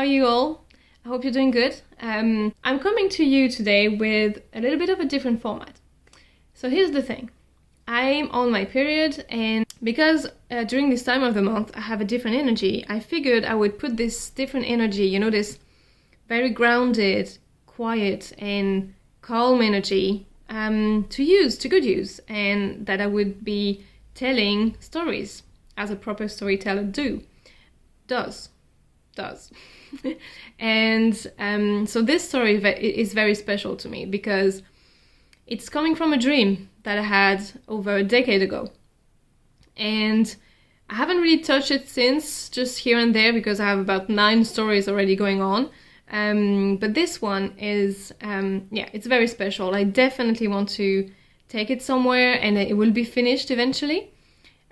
you all? I hope you're doing good. I'm coming to you today with a little bit of a different format. So here's the thing. I'm on my period, and because during this time of the month I have a different energy, I figured I would put this different energy, this very grounded, quiet and calm energy to good use, and that I would be telling stories as a proper storyteller does. And so this story is very special to me because it's coming from a dream that I had over a decade ago. And I haven't really touched it since, just here and there, because I have about 9 stories already going on. But this one is, it's very special. I definitely want to take it somewhere, and it will be finished eventually.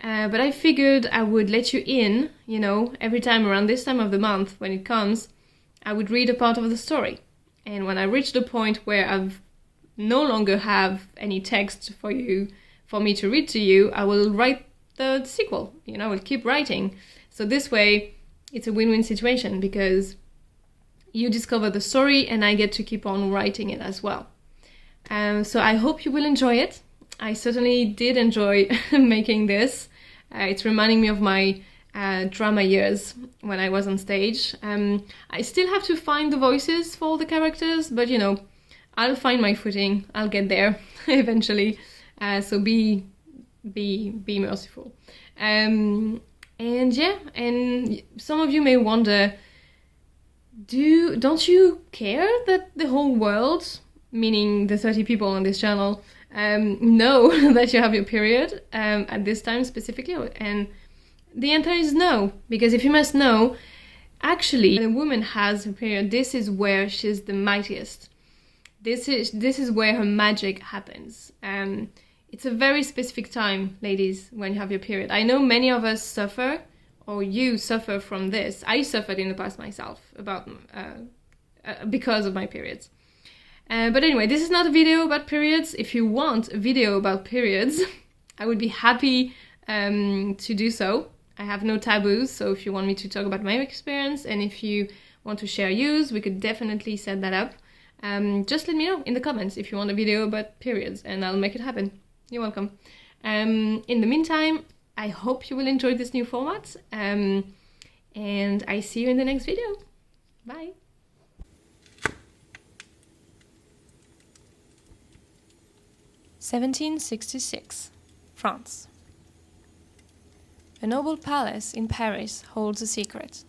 But I figured I would let you in, every time around this time of the month when it comes, I would read a part of the story. And when I reach the point where I've no longer have any text for me to read to you, I will write the sequel. I will keep writing. So this way, it's a win-win situation because you discover the story and I get to keep on writing it as well. So I hope you will enjoy it. I certainly did enjoy making this. It's reminding me of my drama years when I was on stage. I still have to find the voices for all the characters, but I'll find my footing. I'll get there eventually. So be merciful. And some of you may wonder, don't you care that the whole world, meaning the 30 people on this channel, know that you have your period at this time specifically? And the answer is no, because if you must know, actually, when a woman has her period, this is where she's the mightiest. This is where her magic happens. It's a very specific time, ladies, when you have your period. I know many of us suffer, or you suffer from this. I suffered in the past myself because of my periods. But anyway, this is not a video about periods. If you want a video about periods, I would be happy to do so. I have no taboos, so if you want me to talk about my experience and if you want to share yours, we could definitely set that up. Just let me know in the comments if you want a video about periods and I'll make it happen. You're welcome. In the meantime, I hope you will enjoy this new format, and I see you in the next video. Bye. (1766) France. A noble palace in Paris holds a secret.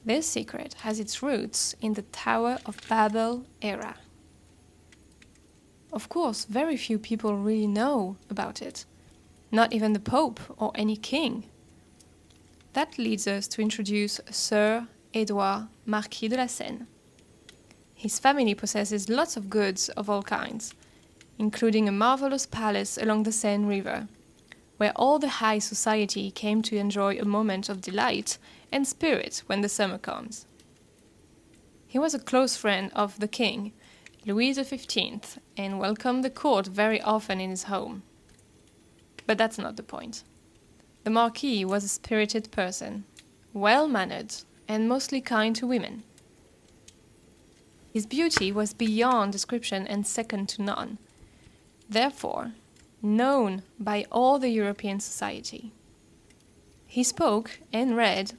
This secret has its roots in the Tower of Babel era. Of course, very few people really know about it, not even the Pope or any king. That leads us to introduce Sir Édouard, Marquis de la Seine. His family possesses lots of goods of all kinds, including a marvelous palace along the Seine River, where all the high society came to enjoy a moment of delight and spirit when the summer comes. He was a close friend of the king, Louis XV, and welcomed the court very often in his home. But that's not the point. The Marquis was a spirited person, well-mannered and mostly kind to women. His beauty was beyond description and second to none, therefore known by all the European society. He spoke and read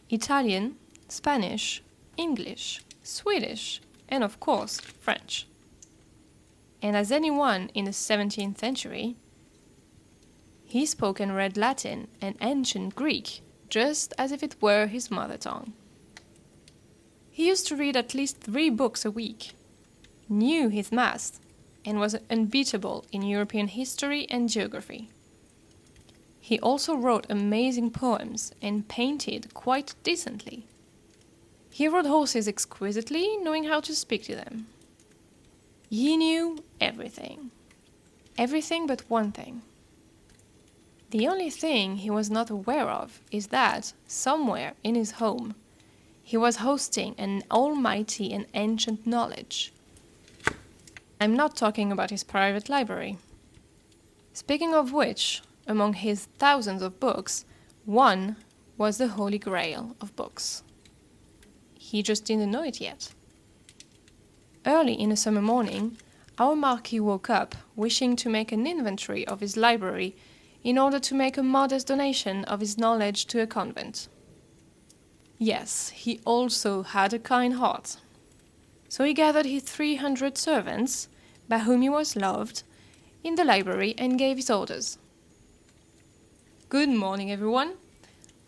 Italian, Spanish, English, Swedish, and of course French. And as anyone in the 17th century, he spoke and read Latin and ancient Greek just as if it were his mother tongue. He used to read at least 3 books a week, knew his math, and was unbeatable in European history and geography. He also wrote amazing poems and painted quite decently. He rode horses exquisitely, knowing how to speak to them. He knew everything. Everything but one thing. The only thing he was not aware of is that, somewhere in his home, he was hosting an almighty and ancient knowledge. I'm not talking about his private library. Speaking of which, among his thousands of books, one was the Holy Grail of books. He just didn't know it yet. Early in a summer morning, our Marquis woke up wishing to make an inventory of his library in order to make a modest donation of his knowledge to a convent. Yes, he also had a kind heart. So he gathered his 300 servants, by whom he was loved, in the library and gave his orders. Good morning, everyone.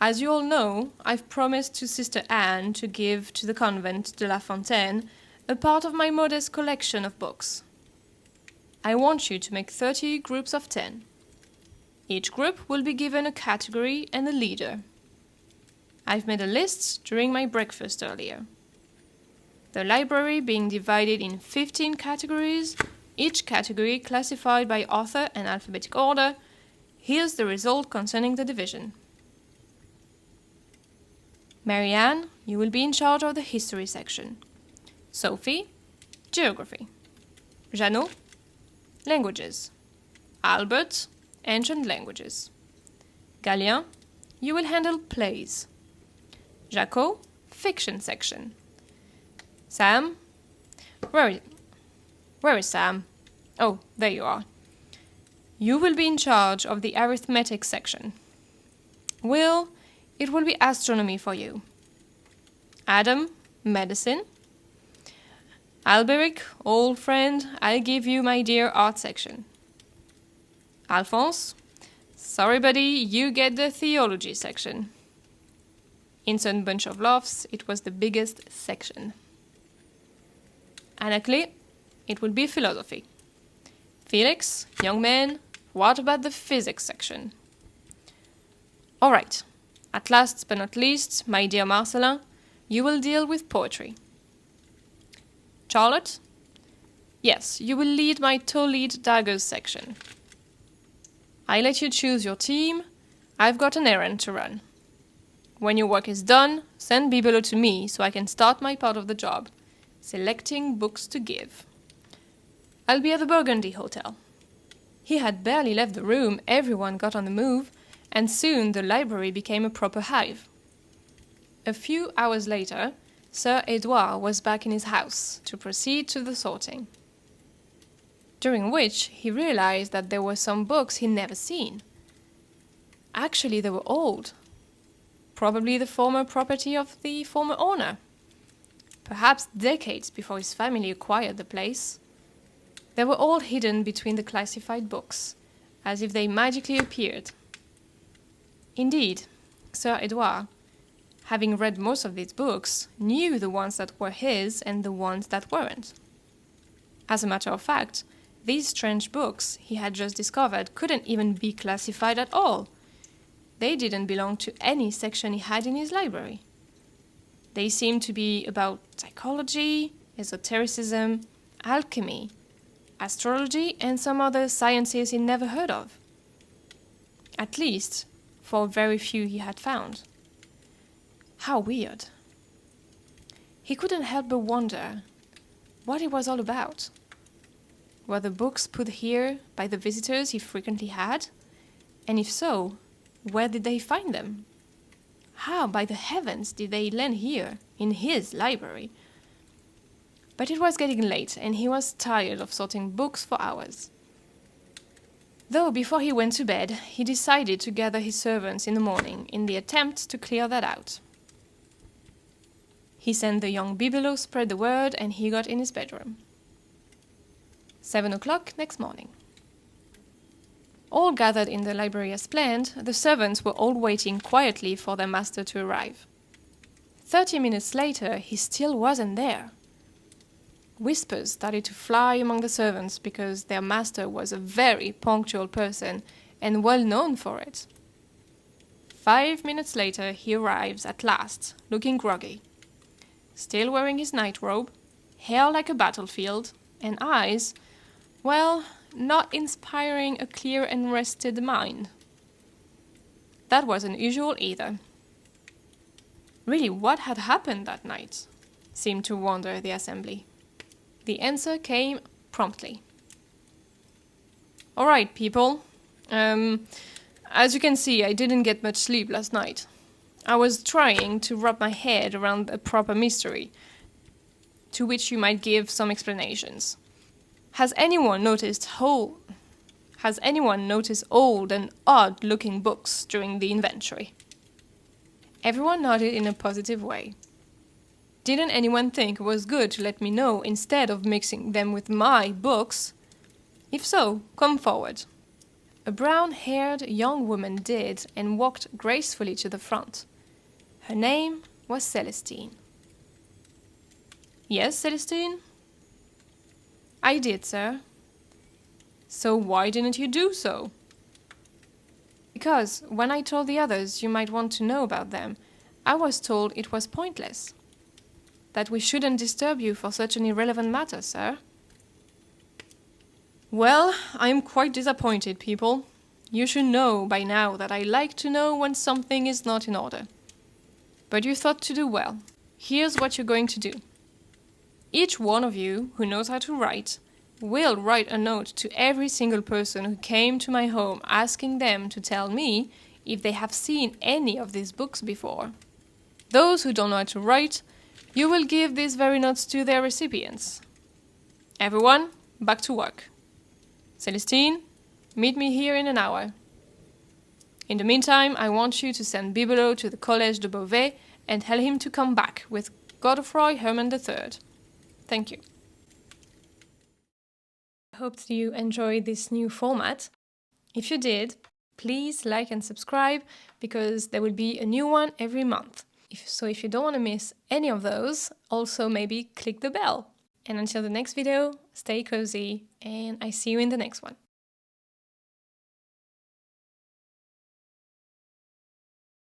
As you all know, I've promised to Sister Anne to give to the convent de la Fontaine a part of my modest collection of books. I want you to make 30 groups of 10. Each group will be given a category and a leader. I've made a list during my breakfast earlier. The library being divided in 15 categories, each category classified by author and alphabetic order. Here's the result concerning the division. Marianne, you will be in charge of the history section. Sophie, geography. Jeannot, languages. Albert, ancient languages. Galien, you will handle plays. Jaco, fiction section. Sam, where is Sam? Oh, there you are. You will be in charge of the arithmetic section. Will, it will be astronomy for you. Adam, medicine. Alberic, old friend, I'll give you my dear art section. Alphonse, sorry buddy, you get the theology section. Insert bunch of laughs, it was the biggest section. Anaclet, it will be philosophy. Felix, young man, what about the physics section? All right, at last but not least, my dear Marcelin, you will deal with poetry. Charlotte, yes, you will lead my Toledo daggers section. I let you choose your team. I've got an errand to run. When your work is done, send Bibelot to me so I can start my part of the job, selecting books to give. I'll be at the Burgundy Hotel. He had barely left the room, everyone got on the move, and soon the library became a proper hive. A few hours later, Sir Edouard was back in his house to proceed to the sorting, during which he realized that there were some books he'd never seen. Actually, they were old, probably the former property of the former owner, perhaps decades before his family acquired the place. They were all hidden between the classified books, as if they magically appeared. Indeed, Sir Edouard, having read most of these books, knew the ones that were his and the ones that weren't. As a matter of fact, these strange books he had just discovered couldn't even be classified at all. They didn't belong to any section he had in his library. They seemed to be about psychology, esotericism, alchemy, astrology, and some other sciences he'd never heard of. At least, for very few he had found. How weird. He couldn't help but wonder what it was all about. Were the books put here by the visitors he frequently had? And if so, where did they find them? How, by the heavens, did they land here, in his library? But it was getting late, and he was tired of sorting books for hours. Though before he went to bed, he decided to gather his servants in the morning in the attempt to clear that out. He sent the young Bibelot spread the word, and he got in his bedroom. 7 o'clock next morning. All gathered in the library as planned, the servants were all waiting quietly for their master to arrive. 30 minutes later, he still wasn't there. Whispers started to fly among the servants because their master was a very punctual person and well known for it. 5 minutes later, he arrives at last, looking groggy. Still wearing his nightrobe, hair like a battlefield, and eyes, well, not inspiring a clear and rested mind. That wasn't usual either. Really, what had happened that night? Seemed to wonder the assembly. The answer came promptly. All right, people. As you can see, I didn't get much sleep last night. I was trying to wrap my head around a proper mystery, to which you might give some explanations. Has anyone noticed old and odd-looking books during the inventory? Everyone nodded in a positive way. Didn't anyone think it was good to let me know instead of mixing them with my books? If so, come forward. A brown-haired young woman did and walked gracefully to the front. Her name was Celestine. Yes, Celestine? I did, sir. So why didn't you do so? Because when I told the others you might want to know about them, I was told it was pointless. That we shouldn't disturb you for such an irrelevant matter, sir. Well, I'm quite disappointed, people. You should know by now that I like to know when something is not in order. But you thought to do well. Here's what you're going to do. Each one of you who knows how to write will write a note to every single person who came to my home asking them to tell me if they have seen any of these books before. Those who don't know how to write, you will give these very notes to their recipients. Everyone, back to work. Celestine, meet me here in an hour. In the meantime, I want you to send Bibelot to the Collège de Beauvais and tell him to come back with Godefroy Hermann III. Thank you. I hope you enjoyed this new format. If you did, please like and subscribe because there will be a new one every month. If you don't want to miss any of those, also maybe click the bell. And until the next video, stay cozy and I see you in the next one.